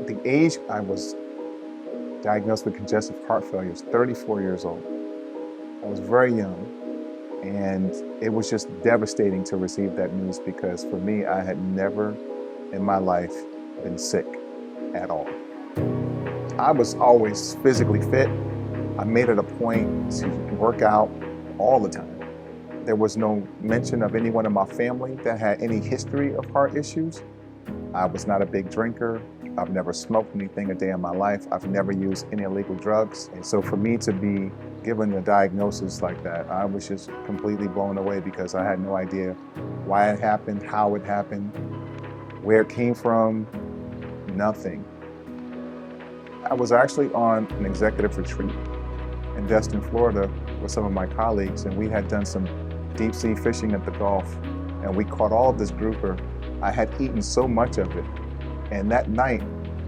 The age I was diagnosed with congestive heart failure was 34 years old. I was very young, and it was just devastating to receive that news because for me, I had never in my life been sick at all. I was always physically fit. I made it a point to work out all the time. There was no mention of anyone in my family that had any history of heart issues. I was not a big drinker. I've never smoked anything a day in my life. I've never used any illegal drugs. And so for me to be given a diagnosis like that, I was just completely blown away because I had no idea why it happened, how it happened, where it came from, nothing. I was actually on an executive retreat in Destin, Florida with some of my colleagues, and we had done some deep sea fishing at the Gulf, and we caught all of this grouper. I had eaten so much of it, and that night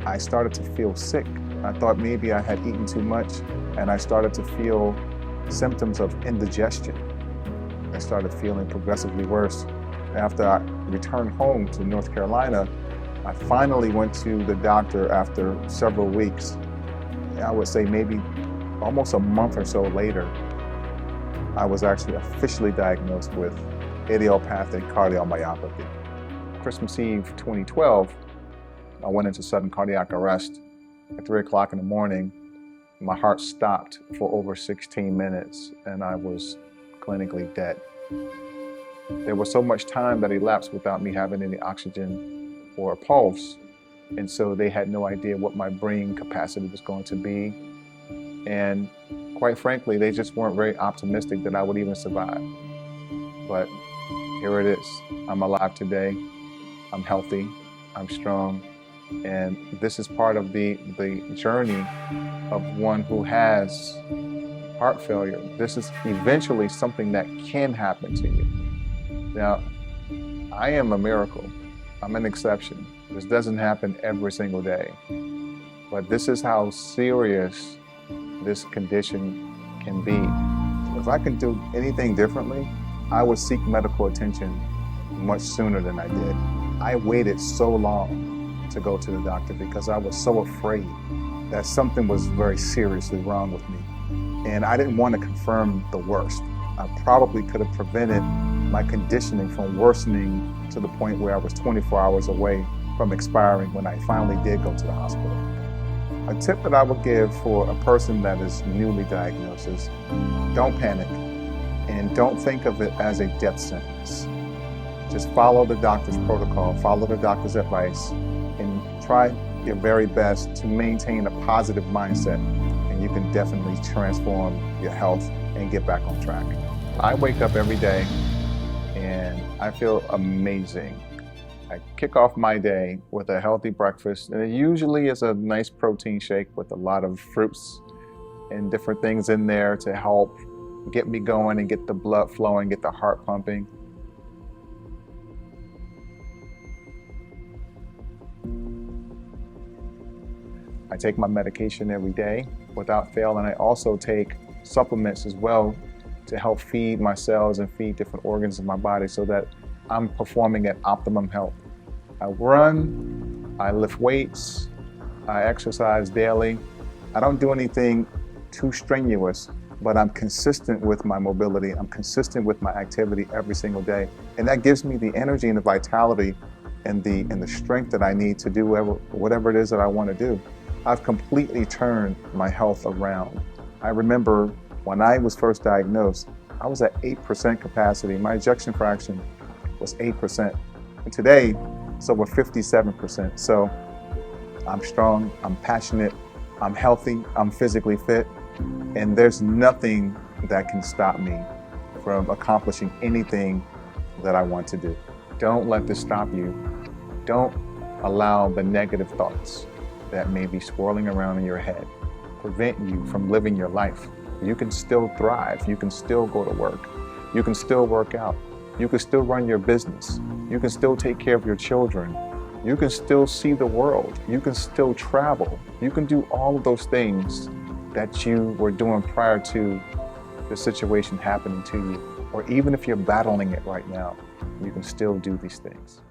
I started to feel sick. I thought maybe I had eaten too much, and I started to feel symptoms of indigestion. I started feeling progressively worse. After I returned home to North Carolina, I finally went to the doctor after several weeks. I would say maybe almost a month or so later, I was actually officially diagnosed with idiopathic cardiomyopathy. Christmas Eve 2012, I went into sudden cardiac arrest at 3 o'clock in the morning. My heart stopped for over 16 minutes and I was clinically dead. There was so much time that elapsed without me having any oxygen or a pulse, and so they had no idea what my brain capacity was going to be. And quite frankly, they just weren't very optimistic that I would even survive. But here it is. I'm alive today. I'm healthy. I'm strong. And this is part of the journey of one who has heart failure. This is eventually something that can happen to you. Now, I am a miracle. I'm an exception. This doesn't happen every single day. But this is how serious this condition can be. If I could do anything differently, I would seek medical attention much sooner than I did. I waited so long to go to the doctor because I was so afraid that something was very seriously wrong with me. And I didn't want to confirm the worst. I probably could have prevented my conditioning from worsening to the point where I was 24 hours away from expiring when I finally did go to the hospital. A tip that I would give for a person that is newly diagnosed is don't panic and don't think of it as a death sentence. Just follow the doctor's protocol, follow the doctor's advice, and try your very best to maintain a positive mindset, and you can definitely transform your health and get back on track. I wake up every day and I feel amazing. I kick off my day with a healthy breakfast, and it usually is a nice protein shake with a lot of fruits and different things in there to help get me going and get the blood flowing, get the heart pumping. I take my medication every day without fail, and I also take supplements as well to help feed my cells and feed different organs in my body so that I'm performing at optimum health. I run, I lift weights, I exercise daily. I don't do anything too strenuous, but I'm consistent with my mobility. I'm consistent with my activity every single day. And that gives me the energy and the vitality and the strength that I need to do whatever it is that I want to do. I've completely turned my health around. I remember when I was first diagnosed, I was at 8% capacity. My ejection fraction was 8%. And today, it's over 57%. So I'm strong, I'm passionate, I'm healthy, I'm physically fit, and there's nothing that can stop me from accomplishing anything that I want to do. Don't let this stop you. Don't allow the negative thoughts that may be swirling around in your head prevent you from living your life. You can still thrive. You can still go to work. You can still work out. You can still run your business. You can still take care of your children. You can still see the world. You can still travel. You can do all of those things that you were doing prior to the situation happening to you. Or even if you're battling it right now, you can still do these things.